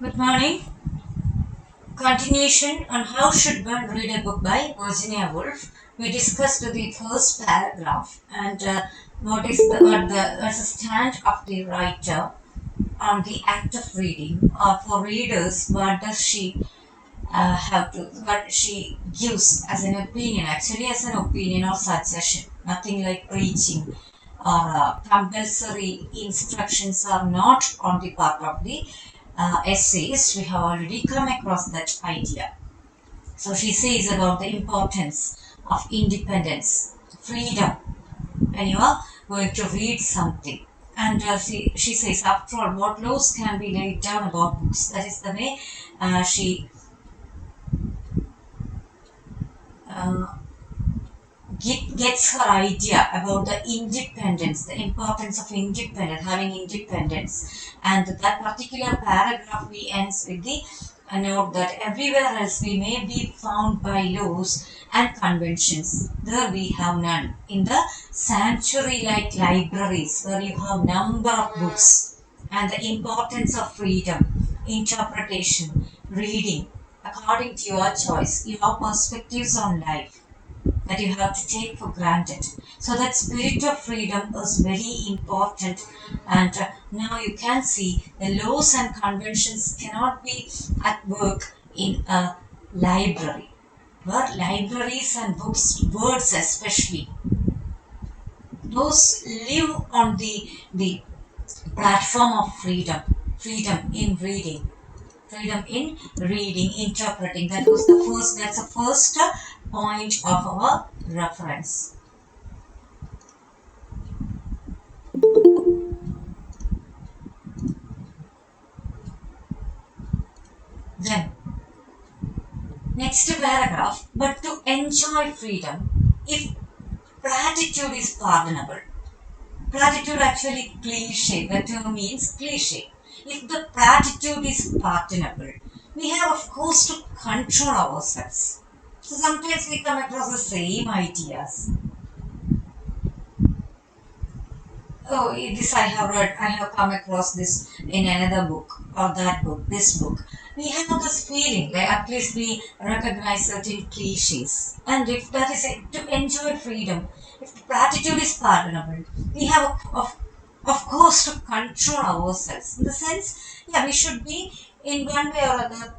Good morning. Continuation on how should one read a book by Virginia Woolf. We discussed the first paragraph and what's the stand of the writer on the act of reading. For readers, what does she have to? What she gives as an opinion, actually as an opinion or suggestion. Nothing like preaching or compulsory instructions are not on the part of the essays. We have already come across that idea. So she says about the importance of independence, freedom, when you are going to read something. And she says, after all, what laws can be laid down about books? That is the way she uh, gets her idea about the independence, the importance of independence, having independence. And that particular paragraph we ends with the note that everywhere else we may be found by laws and conventions. There we have none. In the sanctuary-like libraries where you have number of books and the importance of freedom, interpretation, reading, according to your choice, your perspectives on life that you have to take for granted. So that spirit of freedom is very important. And now you can see the laws and conventions cannot be at work in a library. Where libraries and books, words especially, those live on the platform of freedom, freedom in reading, freedom in reading, interpreting. That's the first point of our reference. Then, next paragraph, but to enjoy freedom, if gratitude is pardonable. Gratitude actually cliche, the term means cliche. If the gratitude is pardonable, we have of course to control ourselves. So sometimes we come across the same ideas. Oh, this I have read, I have come across this in another book or that book, this book. We have this feeling that at least we recognize certain cliches. And if that is it, to enjoy freedom, if gratitude is pardonable, we have, of course, to control ourselves. In the sense, yeah, we should be in one way or other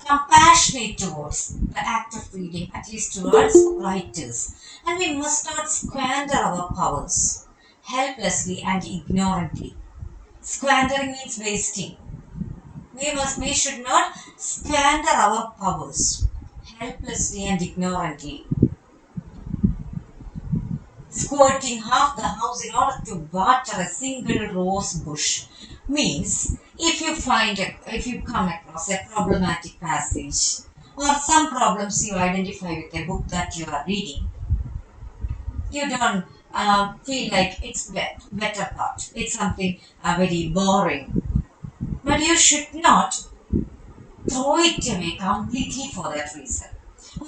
compassionate towards the act of reading, at least towards writers. And we must not squander our powers helplessly and ignorantly. Squandering means wasting. We should not squander our powers helplessly and ignorantly. Squirting half the house in order to water a single rose bush means if you come across a problematic passage or some problems you identify with a book that you are reading, you don't feel like it's better part. It's something very boring. But you should not throw it away completely for that reason.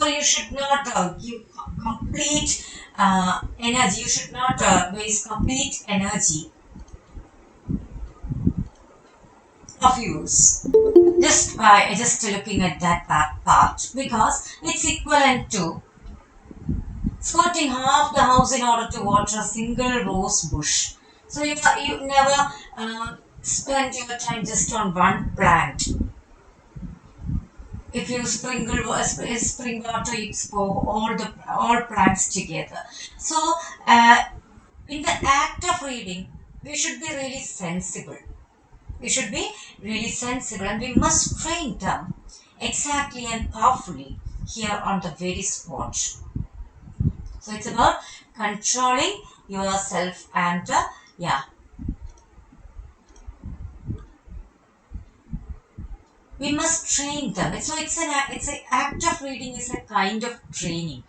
Or you should not give complete energy. You should not waste complete energy of yours just looking at that part because it's equivalent to squatting half the house in order to water a single rose bush. So you never spend your time just on one plant. If you spring water, it's for all plants together. So in the act of reading, we should be really sensible. We should be really sensible, and we must train them exactly and powerfully here on the very spot. So it's about controlling yourself and yeah, we must train them. So it's an act of reading is a kind of training.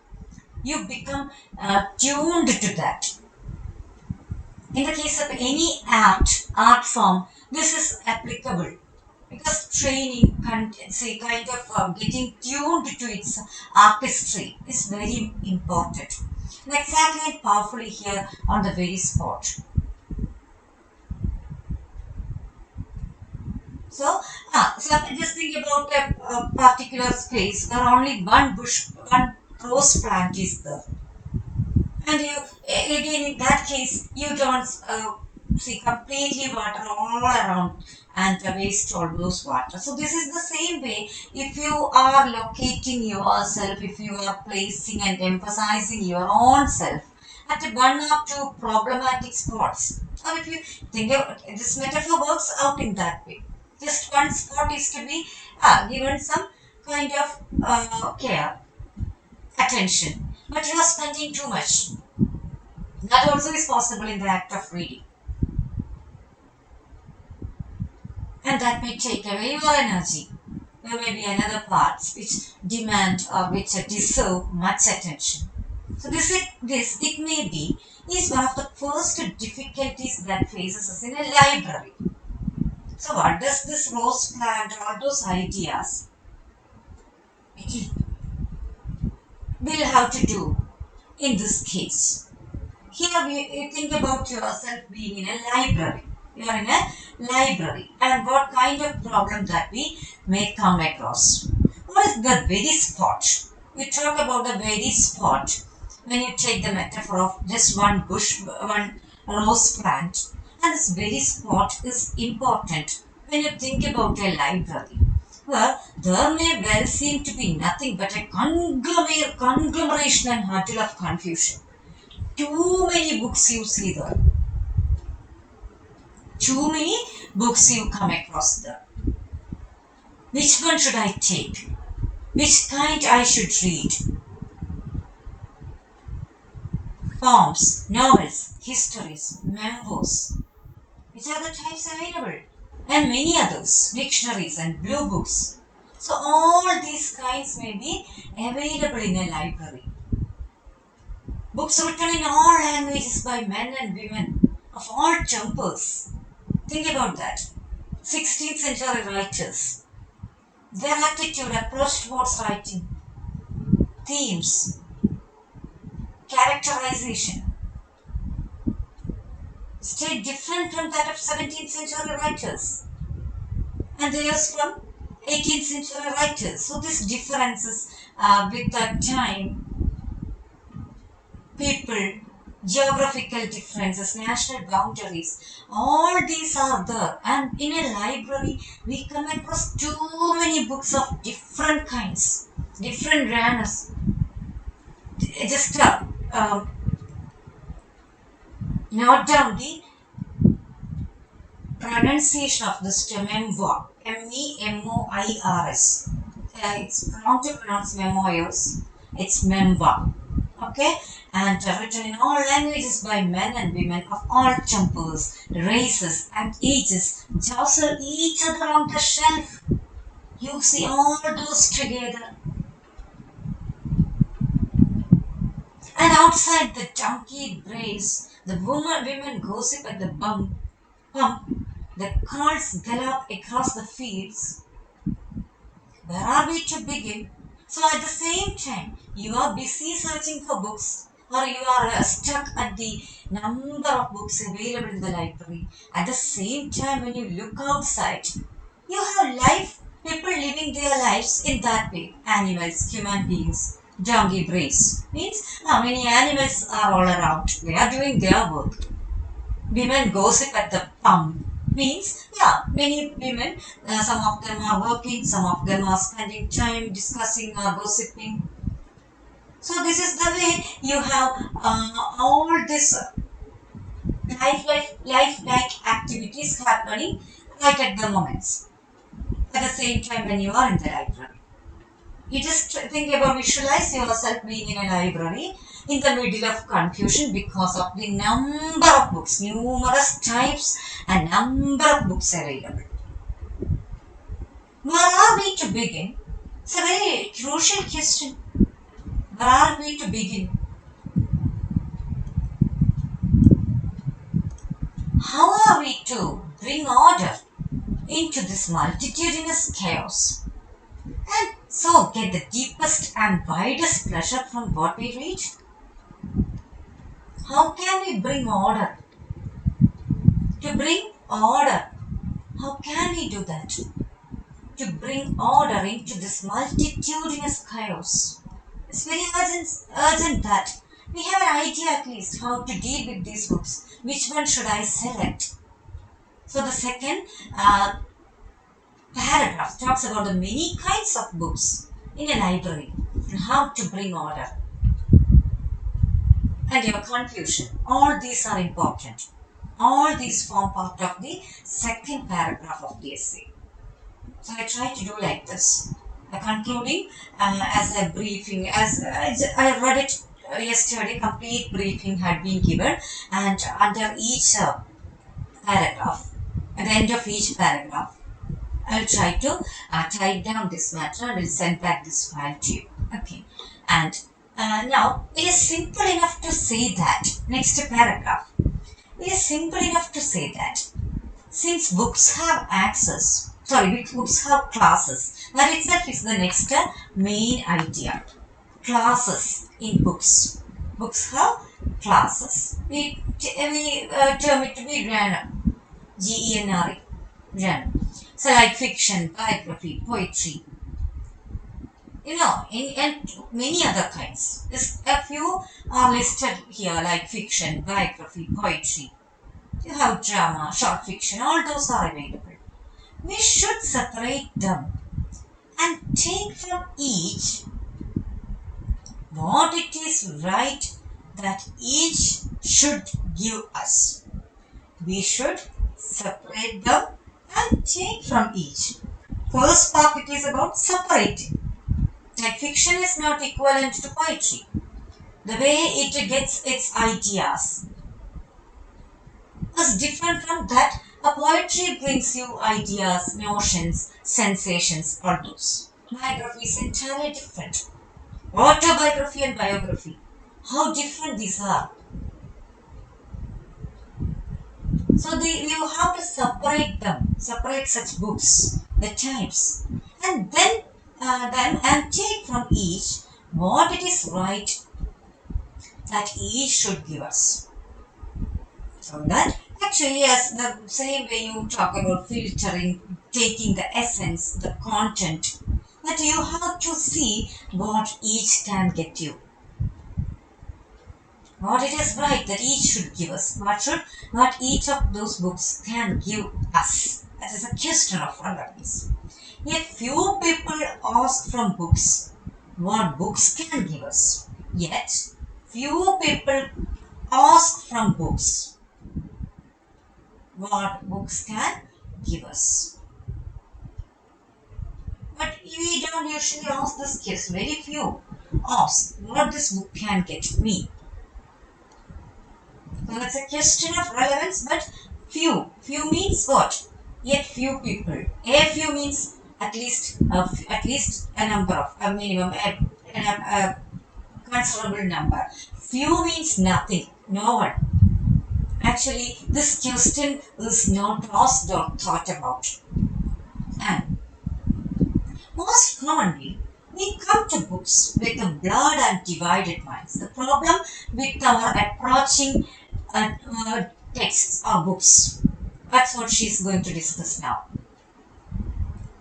You become tuned to that. In the case of any art form, this is applicable because training, say, kind of getting tuned to its artistry is very important. And exactly and powerfully here on the very spot. So just think about a particular space where only one rose plant is there. And you, again, in that case, you don't see completely water all around and waste all those water. So this is the same way. If you are locating yourself, if you are placing and emphasizing your own self at one or two problematic spots, or if you think of this metaphor works out in that way. Just one spot is to be given some kind of care, attention, but you are spending too much. That also is possible in the act of reading. And that may take away your energy. There may be another parts which demand or which deserve much attention. So this it may be is one of the first difficulties that faces us in a library. So what does this rose plant, all those ideas will have to do in this case? Here you think about yourself being in a library. You are in a library, and what kind of problem that we may come across. What is the very spot? We talk about the very spot when you take the metaphor of just one bush, one rose plant, and this very spot is important when you think about a library. Well, there may well seem to be nothing but a conglomeration and huddle of confusion. Too many books you see there. Too many books you come across there. Which one should I take? Which kind I should read? Poems, novels, histories, memoirs. Which are the types available? And many others, dictionaries and blue books. So all these kinds may be available in a library. Books written in all languages by men and women of all tempers. Think about that. 16th century writers. Their attitude approach towards writing, themes, characterization, stayed different from that of 17th century writers. And theirs from 18th century writers. So these differences with the time, people, geographical differences, national boundaries, all these are there. And in a library, we come across too many books of different kinds, different genres. Just note down the pronunciation of this memoir, MEMOIRS. It's not to pronounce memoirs, it's memoir. Okay, and written in all languages by men and women of all tempers, races, and ages, jostle each other on the shelf. You see all those together. And outside the donkey brays, the women gossip at the pump, the carts gallop across the fields. Where are we to begin? So at the same time, you are busy searching for books, or you are stuck at the number of books available in the library. At the same time, when you look outside, you have people living their lives in that way. Animals, human beings, donkey breeds. Means many animals are all around. They are doing their work. Women gossip at the pump. Means, many women, some of them are working, some of them are spending time discussing or gossiping. So this is the way you have all this lifelike activities happening right at the moments. At the same time when you are in the library. You just think about, visualize yourself being in a library in the middle of confusion because of the number of books, numerous types and number of books available. Where are we to begin? It's a very crucial question. Where are we to begin? How are we to bring order into this multitudinous chaos? And so get the deepest and widest pleasure from what we read? How can we bring order? To bring order, How can we do that? To bring order into this multitudinous chaos. It's very urgent that we have an idea at least how to deal with these books. Which one should I select? So the second paragraph talks about the many kinds of books in a library and how to bring order. And your conclusion. All these are important. All these form part of the second paragraph of the essay. So I try to do like this. Concluding as a briefing, as I read it yesterday, complete briefing had been given, and under each paragraph, at the end of each paragraph, I'll try to type down this matter and will send back this file to you. Okay, and now it is simple enough to say that. Next paragraph. It is simple enough to say that since books have books have classes. That itself is the next main idea. Classes in books. Books have classes. We term it to be genre. Genre. Genre. So like fiction, biography, poetry. And many other kinds. A few are listed here like fiction, biography, poetry. You have drama, short fiction, all those are available. We should separate them and take from each what it is right that each should give us. We should separate them and take from each. First part it is about separating. Like fiction is not equivalent to poetry. The way it gets its ideas is different from that. A poetry brings you ideas, notions, sensations, all those. Biography is entirely different. Autobiography and biography, how different these are. So you have to separate them, separate such books, the types, and then take from each what it is right that each should give us. So that actually, as the same way you talk about filtering, taking the essence, the content, that you have to see what each can get you. What it is right that each should give us. What each of those books can give us. That is a question of relevance. Yet few people ask from books what books can give us. Yet few people ask from books what books can give us. But we don't usually ask this question. Very few ask what this book can get me. So that's a question of relevance, but few. Few means what? Yet few people. A few means at least a number of, a minimum, a considerable number. Few means nothing, no one. Actually, this question is not asked or thought about. And most commonly, we come to books with a blurred and divided minds. The problem with our approaching texts or books. That's what she's going to discuss now.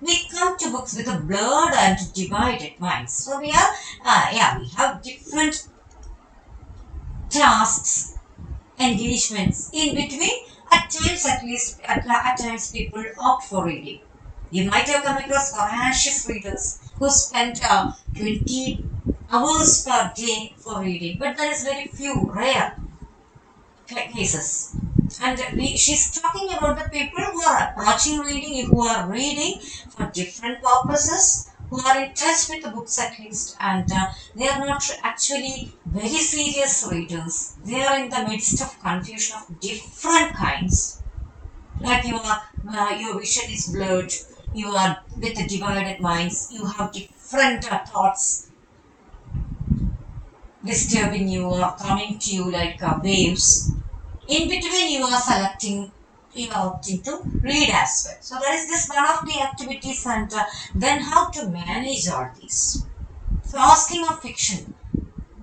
We come to books with a blurred and divided minds. So we have different tasks, engagements in between. At times people opt for reading. You might have come across voracious readers who spend 20 hours per day for reading, but there is very few, rare cases. And she's talking about the people who are approaching reading, who are reading for different purposes, who are in touch with the books at least, and they are not actually very serious readers. They are in the midst of confusion of different kinds. Like your vision is blurred, you are with the divided minds, you have different thoughts disturbing you or coming to you like waves. In between you are selecting, you are opting to read as well. So that is this one of the activities, and then how to manage all these. So asking of fiction,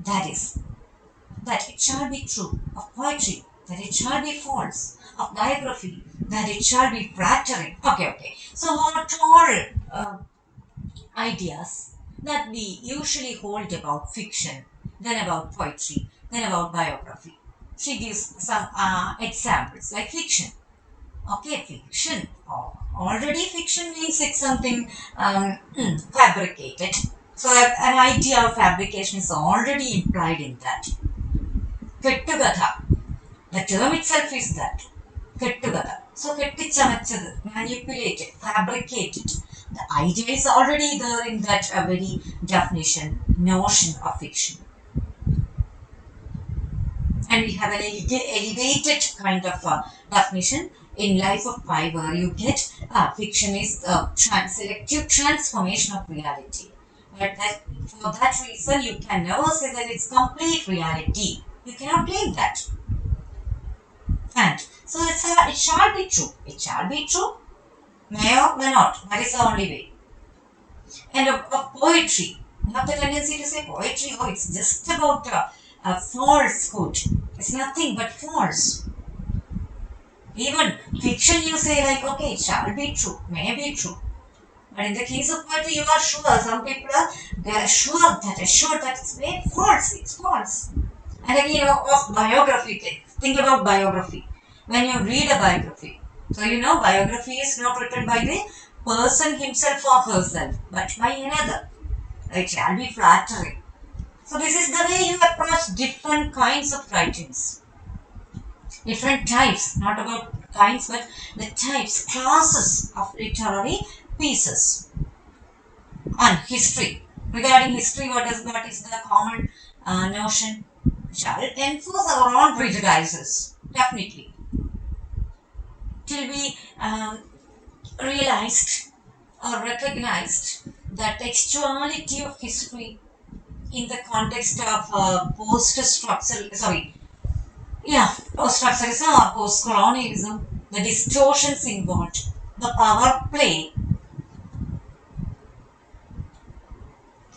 that it shall be true. Of poetry, that it shall be false. Of biography, that it shall be flattering. Okay. So what all ideas that we usually hold about fiction, then about poetry, then about biography. She gives some examples like fiction. Okay, fiction. Already fiction means it's something fabricated. So an idea of fabrication is already implied in that. Kettugatha. The term itself is that. Kettugatha. So kettichamatchadu, manipulated, fabricated. The idea is already there in that very definition, notion of fiction. And we have an elevated kind of definition in Life of Pi, where you get fiction is selective transformation of reality. But for that reason, you can never say that it's complete reality. You cannot claim that. And so it shall be true. It shall be true. May or may not. That is the only way. And of poetry, you have the tendency to say poetry, oh, it's just about falsehood. It's nothing but false. Even fiction, you say like, okay, it shall be true, may be true. But in the case of poetry, you are sure. Some people they are sure that it's made false. It's false. And again, of biography, think about biography. When you read a biography, so biography is not written by the person himself or herself, but by another. It shall be flattering. So this is the way you approach different kinds of writings. Different types, not about kinds, but the types, classes of literary pieces. On history. Regarding history, what is the common notion? Shall enforce our own prejudices. Definitely. Till we realized or recognized the textuality of history in the context of post-structuralism or post-colonialism, the distortions involved, the power play,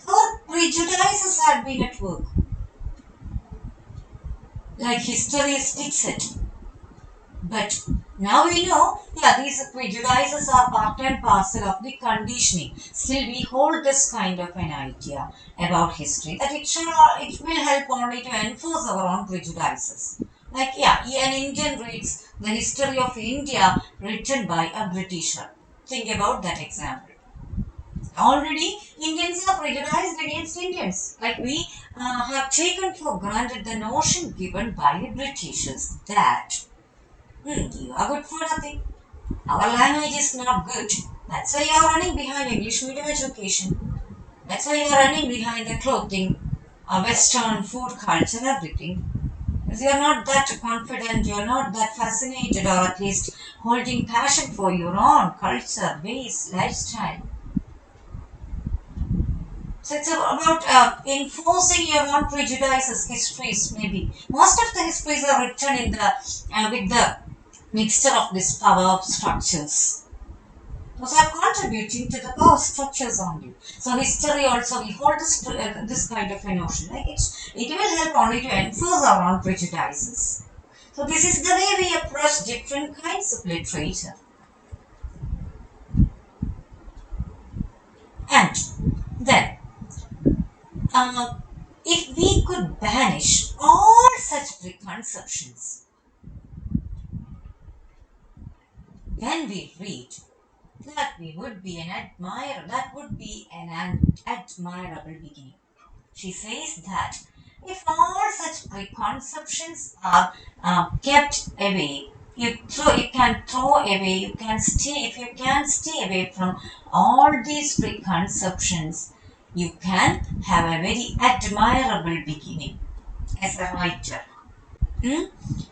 our prejudices had been at work. Like history sticks it. But now we know, these prejudices are part and parcel of the conditioning. Still, we hold this kind of an idea about history that it will help only to enforce our own prejudices. Like, an Indian reads the history of India written by a Britisher. Think about that example. Already, Indians are prejudiced against Indians. Like we have taken for granted the notion given by the Britishers that you are good for nothing. Our language is not good. That's why you are running behind English medium education. That's why you are running behind the clothing, Western food culture, everything. Because you are not that confident, you are not that fascinated, or at least holding passion for your own culture, ways, lifestyle. So it's about enforcing your own prejudices, histories maybe. Most of the histories are written in the with the mixture of this power structures. Those are contributing to the power structures only. So history also, we hold this kind of a notion. Like it will help only to enforce our own prejudices. So this is the way we approach different kinds of literature. And then, if we could banish all such preconceptions when we read, that would be an admirable beginning. She says that if all such preconceptions are kept away, if you can stay away from all these preconceptions, you can have a very admirable beginning as a writer.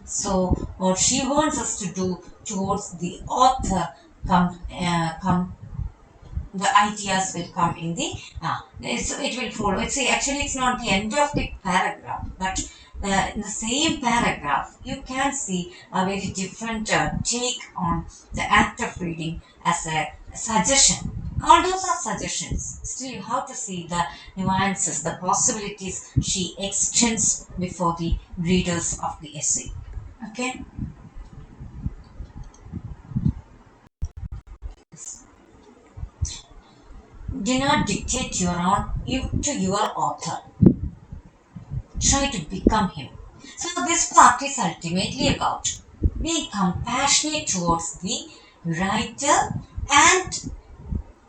So what she wants us to do towards the author the ideas will come in the it will follow. Actually it's not the end of the paragraph, but in the same paragraph you can see a very different take on the act of reading as a suggestion. All those are suggestions. Still, you have to see the nuances, the possibilities she extends before the readers of the essay. Okay. Do not dictate to your author. Try to become him. So this part is ultimately about being compassionate towards the writer and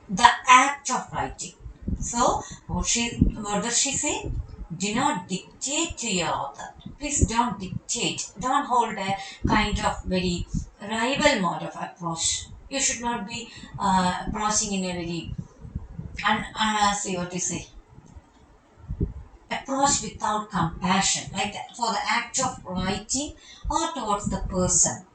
the act of writing. So what does she say? Do not dictate to your author. Please don't dictate. Don't hold a kind of very rival mode of approach. You should not be approaching in a very see what you say, approach without compassion, like that, for the act of writing or towards the person,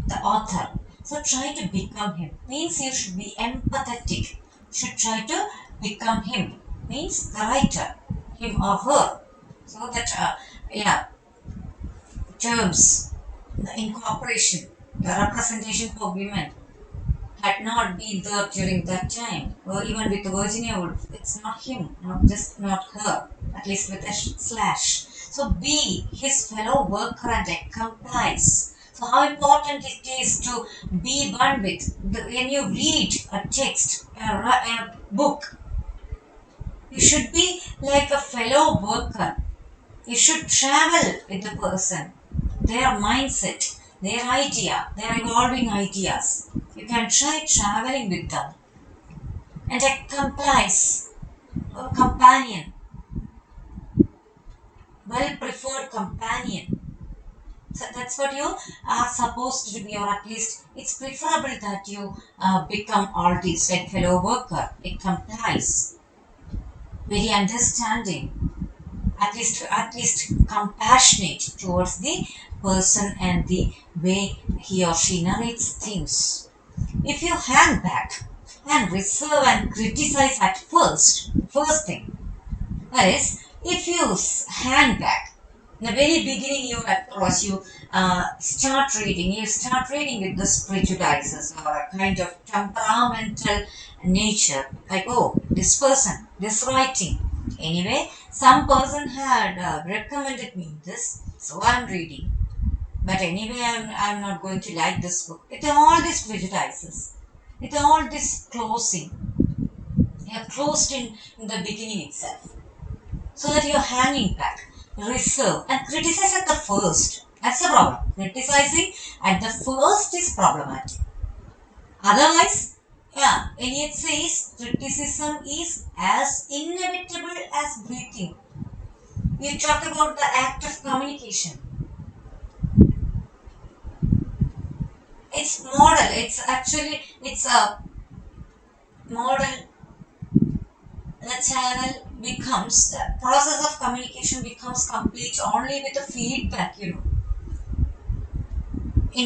the author. So try to become him. Means you should be empathetic. Should try to become him. Means the writer, him or her. So that yeah, terms, the incorporation, the representation for women had not been there during that time, or even with Virginia Woolf, it's not him, not her, at least with a slash. So be his fellow worker and accomplice. So how important it is to be one with when you read a text, a book, you should be like a fellow worker. You should travel with the person, their mindset, their idea, their evolving ideas. You can try traveling with them. And a complice, a companion, well preferred companion. So that's what you are supposed to be, or at least it's preferable that you become all these, like fellow worker, a complice, very understanding, at least compassionate towards the person and the way he or she narrates things. If you hang back and reserve and criticize at first thing, that is, if you hang back, in the very beginning you approach, you start reading with this prejudices or a kind of temperamental nature, like, oh, this person, this writing. Anyway, some person had recommended me this, so I'm reading. But anyway, I'm not going to like this book. With all these prejudices, with all this closing, you're closed in the beginning itself. So that you're hanging back, reserve, and criticize at the first. That's the problem. Criticizing at the first is problematic. Otherwise, yeah, Eliot says criticism is as inevitable as breathing. We talk about the act of communication. It's model. It's a model. The channel becomes, the process of communication becomes complete only with the feedback, in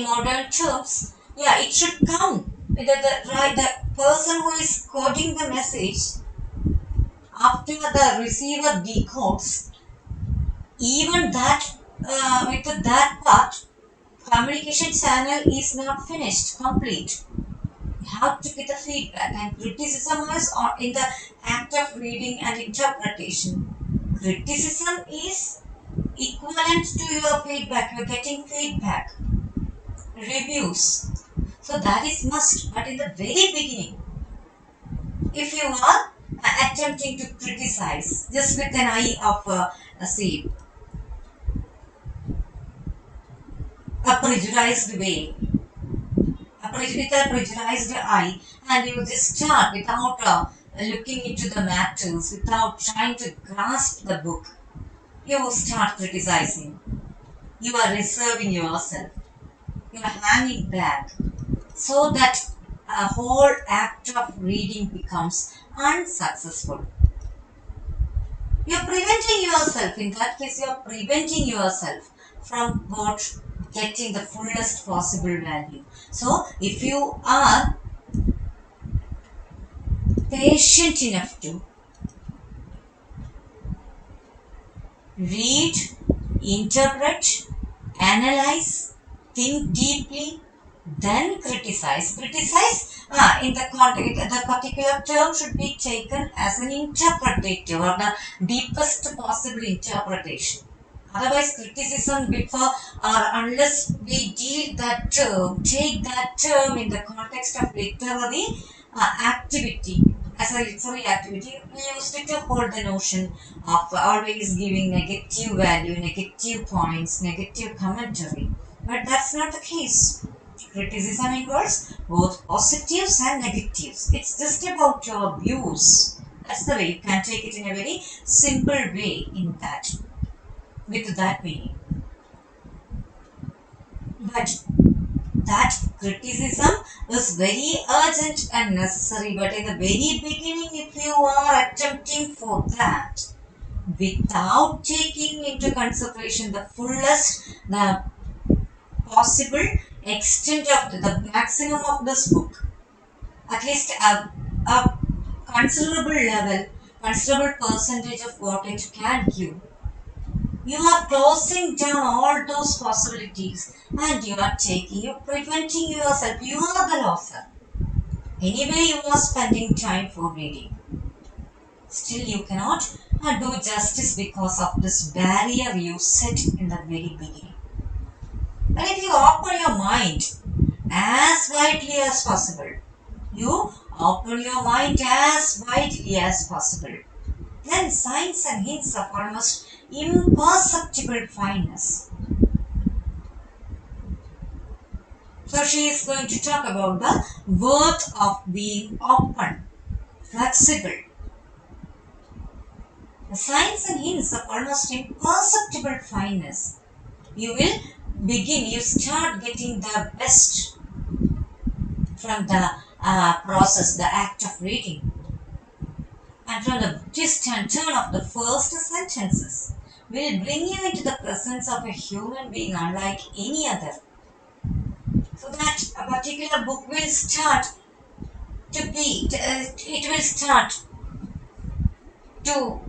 modern terms, yeah, it should come. The person who is coding the message, after the receiver decodes, even that, with that part, communication channel is not finished, complete. You have to get the feedback, and criticism is in the act of reading and interpretation. Criticism is equivalent to your feedback. You're getting feedback, reviews. So that is must. But in the very beginning, if you are attempting to criticize just with an eye of say a prejudiced way, with a prejudiced eye, and you just start without looking into the matters, without trying to grasp the book, you start criticizing. You are reserving yourself. You are hanging back, so that a whole act of reading becomes unsuccessful. You're preventing yourself, in that case, you're preventing yourself from what getting the fullest possible value. So, if you are patient enough to read, interpret, analyze, think deeply, then criticize. Criticize in the context, the particular term should be taken as an interpretative or the deepest possible interpretation. Otherwise, criticism before or unless we deal that term, take that term in the context of literary activity, as a literary activity, we used it to hold the notion of always giving negative value, negative points, negative commentary. But that's not the case. Criticism involves both positives and negatives. It's just about your views. That's the way you can take it in a very simple way in that, with that meaning. But that criticism is very urgent and necessary. But in the very beginning, if you are attempting for that without taking into consideration the fullest, the possible extent of the maximum of this book, at least a considerable level, considerable percentage of what it can give, you are closing down all those possibilities and you're preventing yourself. You are the loser. Anyway, you are spending time for reading. Still, you cannot do justice because of this barrier you set in the very beginning. But if you open your mind as widely as possible, you open your mind as widely as possible, then signs and hints of almost imperceptible fineness. So she is going to talk about the worth of being open, flexible. The signs and hints of almost imperceptible fineness. You start getting the best from the process, the act of reading. And from the twist and turn of the first sentences will bring you into the presence of a human being unlike any other. So that a particular book will start it will start to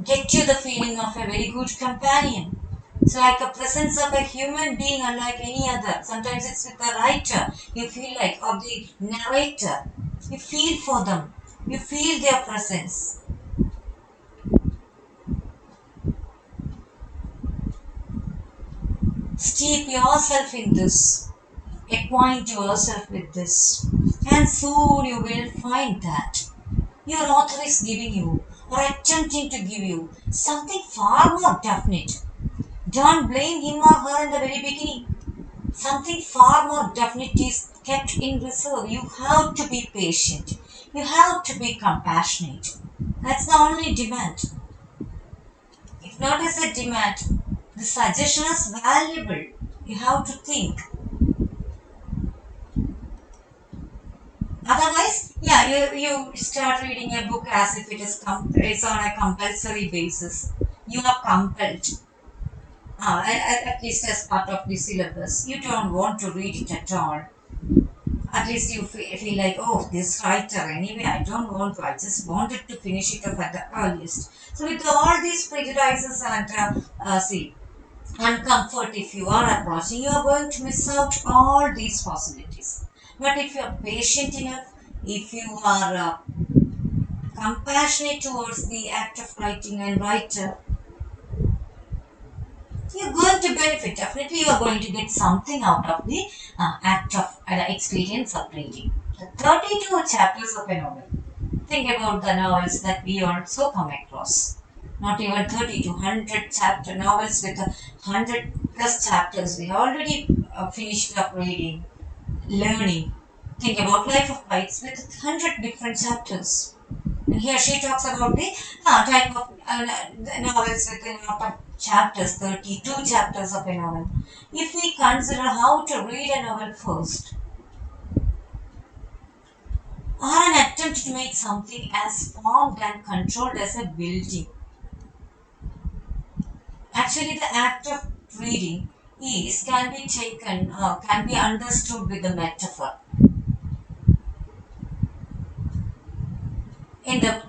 get you the feeling of a very good companion. It's like a presence of a human being unlike any other. Sometimes it's with the writer, you feel like, or the narrator. You feel for them. You feel their presence. Steep yourself in this. Acquaint yourself with this. And soon you will find that your author is giving you or attempting to give you something far more definite. Don't blame him or her in the very beginning. Something far more definite is kept in reserve. You have to be patient. You have to be compassionate. That's the only demand. If not as a demand, the suggestion is valuable. You have to think. Otherwise, you start reading a book as if it's on a compulsory basis. You are compelled. At least as part of the syllabus. You don't want to read it at all. At least you feel like, oh, this writer, anyway, I don't want to. I just wanted to finish it off at the earliest. So with all these prejudices and uncomfort, if you are approaching, you are going to miss out all these possibilities. But if you are patient enough, if you are compassionate towards the act of writing and writer, you're going to benefit. Definitely, you are going to get something out of the act of experience of reading. The 32 chapters of a novel. Think about the novels that we also come across. Not even 32, 100 chapter novels with 100 plus chapters. We already finished up reading, learning. Think about Life of Bites with 100 different chapters. And here she talks about the type of novels with a lot of chapters, 32 chapters of a novel. If we consider how to read a novel first, or an attempt to make something as formed and controlled as a building. Actually, the act of reading can be understood with a metaphor. In the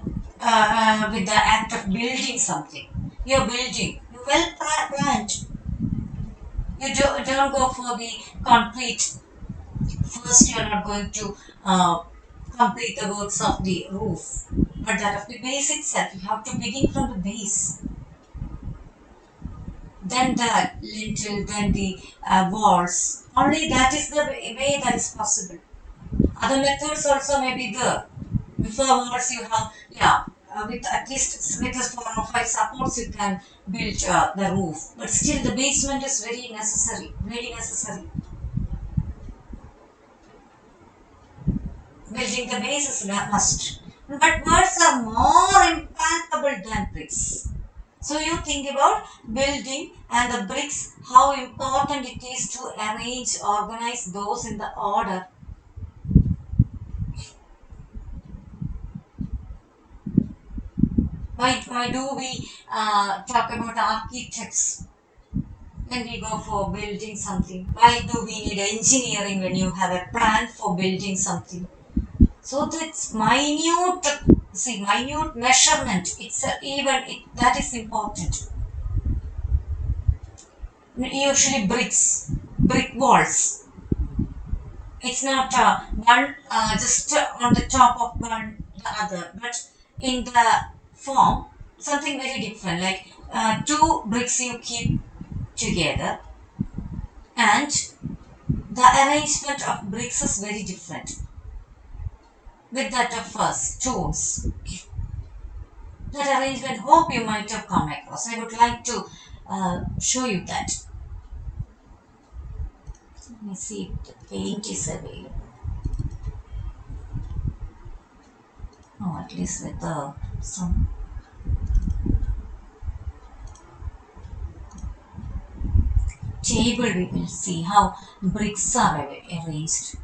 with the act of building something, you're building. You well planned. You don't go for the concrete. First, you're not going to complete the works of the roof, but that of the base itself. You have to begin from the base. then the lintel, then the walls. Only that is the way that is possible. Other methods also may be there. Before walls you have, yeah, with at least with 4 or 5 supports you can build the roof. But still the basement is very necessary, very necessary. Building the base is a must. But words are more impalpable than bricks. So you think about building and the bricks, how important it is to arrange, organize those in the order. Why do we talk about architects when we go for building something? Why do we need engineering when you have a plan for building something? So that's minute, see, minute measurement. It's that is important. Usually bricks, brick walls. It's not one just on the top of one the other, but in the form something very different. Like two bricks you keep together, and the arrangement of bricks is very different with that of stones. That arrangement, hope you might have come across. I would like to show you that. Let me see if the paint is available. Oh, at least with some table we will see how bricks are arranged.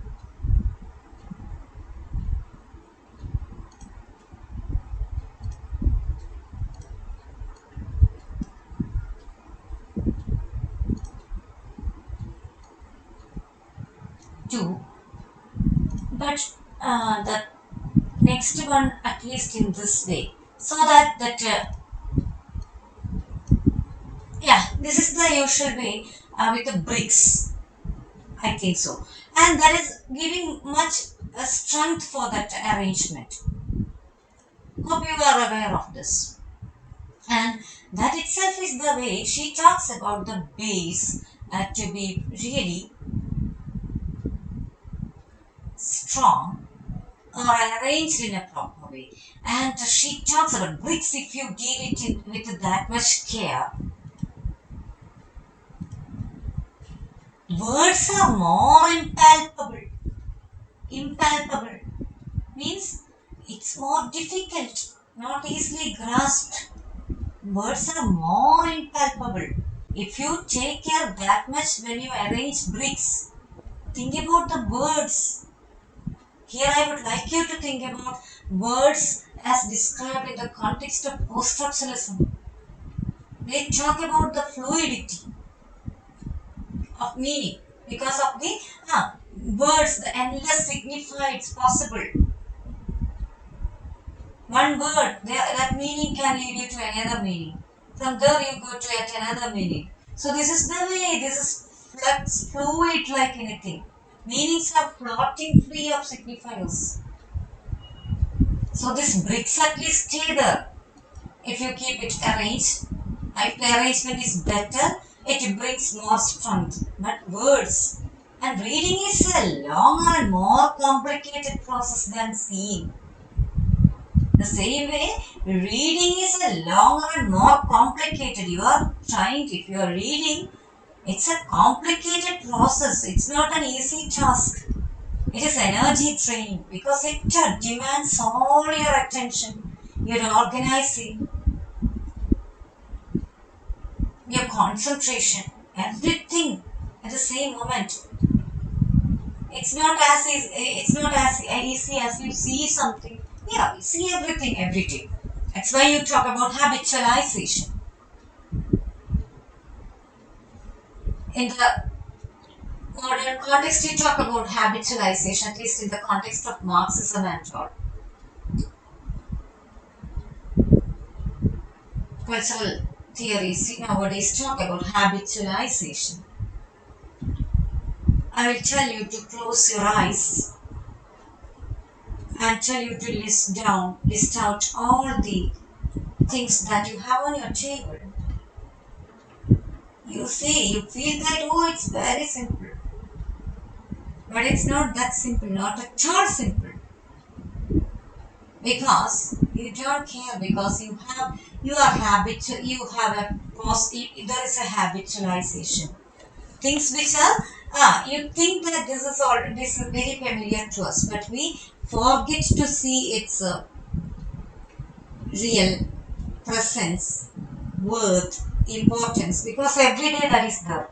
Two, but the next one at least in this way, so that yeah, this is the usual way with the bricks. I think so, and that is giving much strength for that arrangement. Hope you are aware of this. And that itself is the way she talks about the base to be really strong or arranged in a proper way. And she talks about bricks if you deal it with that much care. Words are more impalpable. Impalpable means it's more difficult, not easily grasped. Words are more impalpable. If you take care that much when you arrange bricks, think about the words. Here I would like you to think about words as described in the context of post-structuralism. They talk about the fluidity of meaning because of the words, the endless signifieds possible. One word, that meaning can lead you to another meaning. From there you go to yet another meaning. So this is the way, this is fluid like anything. Meanings are floating free of signifiers. So this bricks at least stay there. If you keep it arranged, if the arrangement is better, it brings more strength. But words and reading is a longer and more complicated process than seeing. The same way, reading is a longer and more complicated. If you are reading, it's a complicated process. It's not an easy task. It is energy training because it demands all your attention, your organizing, your concentration, everything at the same moment. It's not as easy as you see something. Yeah, we see everything every day. That's why you talk about habitualization. In the modern context, you talk about habitualization, at least in the context of Marxism and all. Cultural theories nowadays talk about habitualization. I will tell you to close your eyes and tell you to list out all the things that you have on your table. You see, you feel that, oh, it's very simple. But it's not that simple, not at all simple. Because you don't care, because you are you have a there is a habitualization. Things which are you think that this is very familiar to us, but we forget to see its real presence, worth, importance, because every day that is there.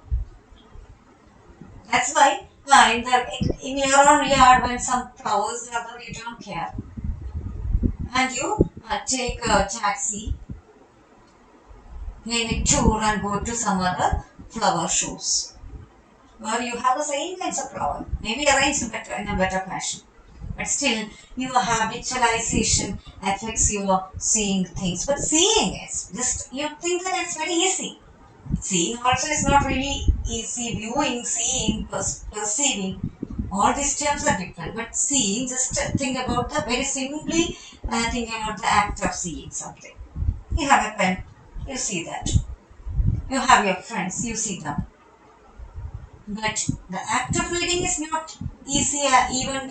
That's why in your own yard when some flowers are there, you don't care, and you take a taxi, maybe tour, and go to some other flower shows where you have the same kinds of flower, maybe arranged better in a better fashion. But still, your habitualization affects your seeing things. But seeing is just, you think that it's very easy. Seeing also is not really easy. Viewing, seeing, perceiving, all these terms are different. But seeing, just think about the very simply think about the act of seeing something. You have a pen, you see that. You have your friends, you see them. But the act of reading is not easy, even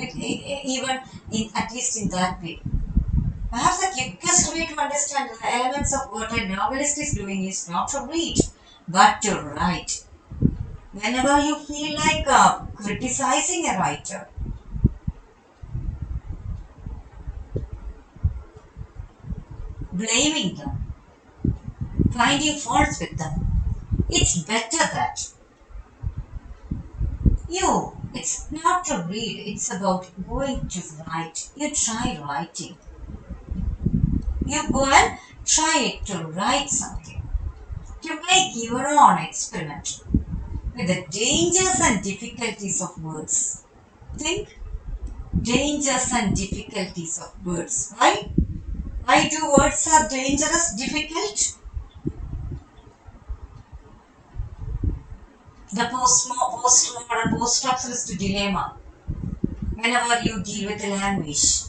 in at least in that way. Perhaps the quickest way to understand the elements of what a novelist is doing is not to read, but to write. Whenever you feel like criticizing a writer, blaming them, finding faults with them, it's better that it's not to read, it's about going to write. You try writing. You go and try to write something, to make your own experiment with the dangers and difficulties of words. Think dangers and difficulties of words. Why? Why do words are dangerous, difficult? The postmodern, post-structuralist dilemma whenever you deal with language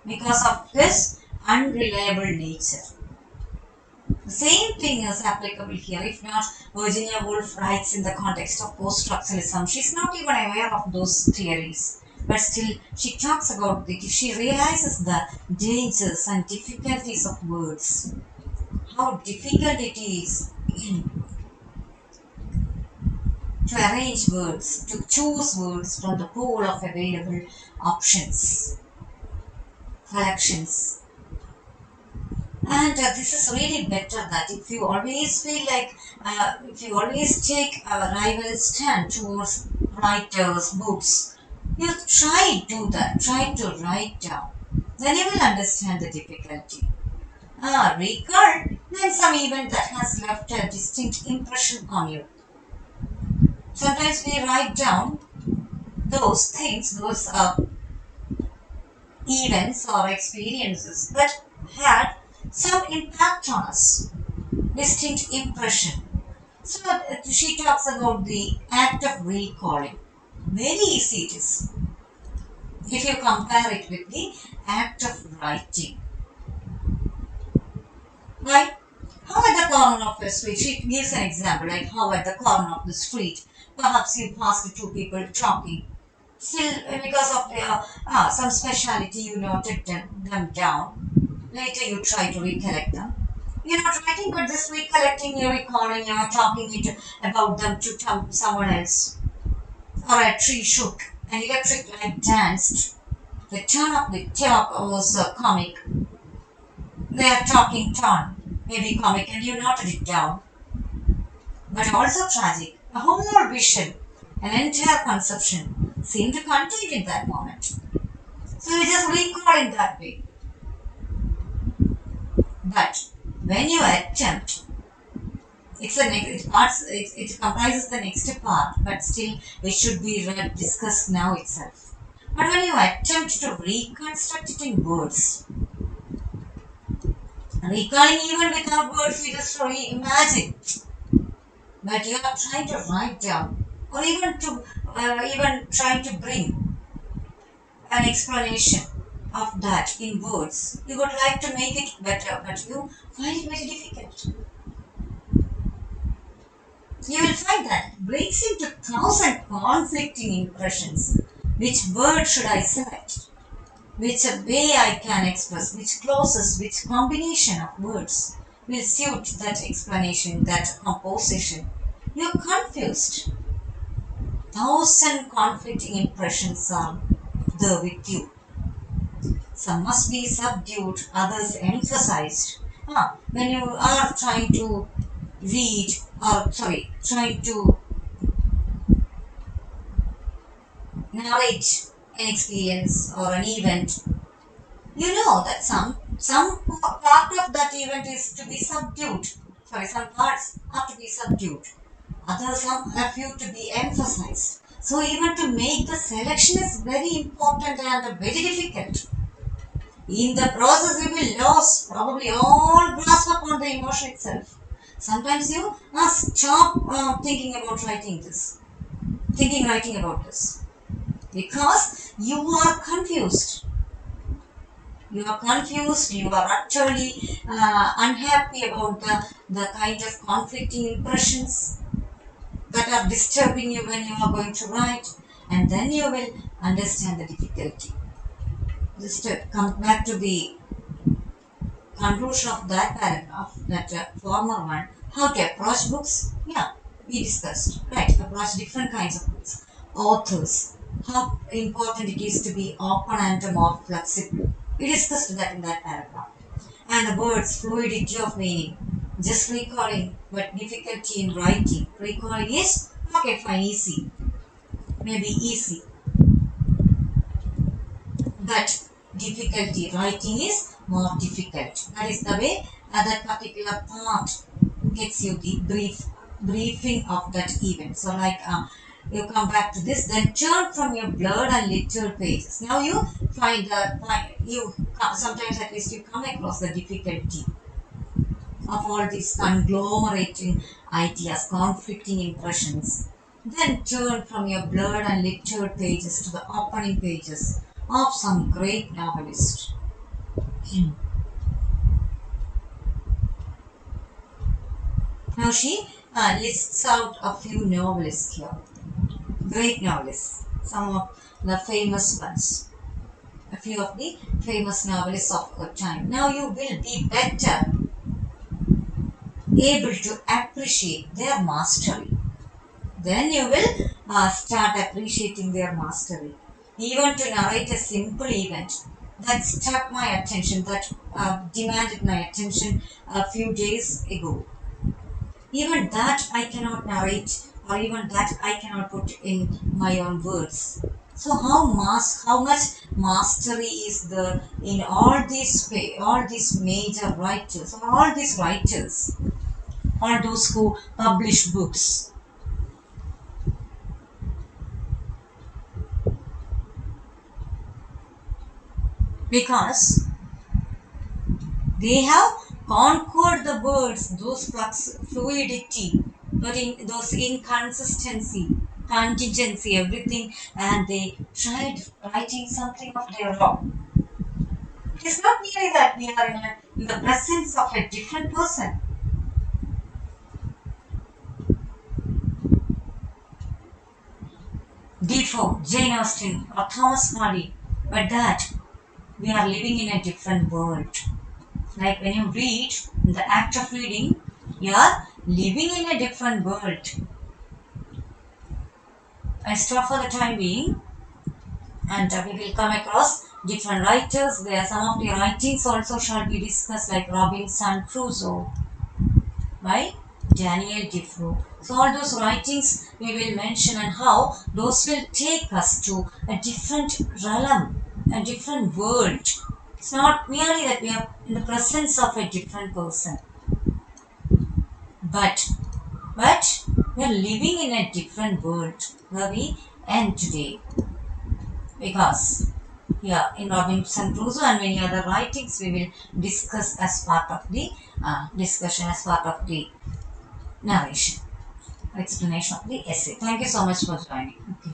because of this unreliable nature. The same thing is applicable here. If not, Virginia Woolf writes in the context of post-structuralism. She's not even aware of those theories. But still, she talks about it. She realizes the dangers and difficulties of words. How difficult it is to arrange words, to choose words from the pool of available options, collections. And this is really better that if you always feel like, if you always take a rival stand towards writers, books, you do that, try to write down. Then you will understand the difficulty. Recall then some event that has left a distinct impression on you. Sometimes we write down those things, those events or experiences that had some impact on us, distinct impression. So she talks about the act of recalling. Very easy it is if you compare it with the act of writing. Right? How at the corner of the street, she gives an example, like how at the corner of the street, perhaps you passed two people talking. Still, because of their some speciality, you noted them down. Later, you try to recollect them. You're not writing, but just recollecting, you're recalling, you're talking about them to someone else. Or a tree shook, an electric light danced. The turn of the talk was comic. They are talking tone, maybe comic, and you noted it down. But also tragic. A whole vision, an entire conception seemed to contain in that moment. So you just recall in that way. But when you attempt, it comprises the next part, but still it should be discussed now itself. But when you attempt to reconstruct it in words, recalling even without words, you just imagine. But you are trying to write down, or even trying to bring an explanation of that in words. You would like to make it better, but you find it very difficult. you will find that it breaks into thousand conflicting impressions. Which word should I select? Which way I can express? Which clauses, which combination of words will suit that explanation, that composition? You're confused. Thousand conflicting impressions are there with you. Some must be subdued, others emphasized. When you are trying to read, or trying to narrate an experience or an event, you know that some part of that event is to be subdued. Some parts are to be subdued. Others some a few to be emphasized. So even to make the selection is very important and very difficult. In the process, you will lose probably all grasp upon the emotion itself. Sometimes you must stop thinking about writing about this, because you are confused. You are confused. You are actually unhappy about the kind of conflicting impressions that are disturbing you when you are going to write, and then you will understand the difficulty. Just to come back to the conclusion of that paragraph, that former one, how to approach books. Yeah, we discussed, right? Approach different kinds of books, authors, how important it is to be open and more flexible. We discussed that in that paragraph. And the words, fluidity of meaning, just recalling, but difficulty in writing. Recalling is okay, fine, easy, maybe easy, but difficulty writing is more difficult. That is the way that particular part gets you the briefing of that event. So like you come back to this, then turn from your blurred and littered pages. Now you sometimes at least you come across the difficulty of all these conglomerating ideas, conflicting impressions. Then turn from your blurred and littered pages to the opening pages of some great novelist. Now she lists out a few novelists here, great novelists, some of the famous ones, a few of the famous novelists of her time. Now you will be better able to appreciate their mastery. Then you will start appreciating their mastery. Even to narrate a simple event that struck my attention, that demanded my attention a few days ago. Even that I cannot narrate, or even that I cannot put in my own words. So how much mastery is there in all these major writers, all these writers, all those who publish books. Because they have conquered the words, those fluidity, but in those inconsistency, contingency, everything, and they tried writing something of their own. It is not merely that we are in the presence of a different person. Defoe, Jane Austen, or Thomas Hardy, but that we are living in a different world. Like when you read, in the act of reading, you are living in a different world. I stop for the time being, and we will come across different writers. There are some of the writings also shall be discussed, like Robinson Crusoe by Daniel Defoe. So all those writings we will mention, and how those will take us to a different realm, a different world. It's not merely that we are in the presence of a different person, but we are living in a different world where we end today. Because here in Robinson Crusoe and many other writings we will discuss as part of the discussion, as part of the narration, explanation of the essay. Thank you so much for joining. Okay.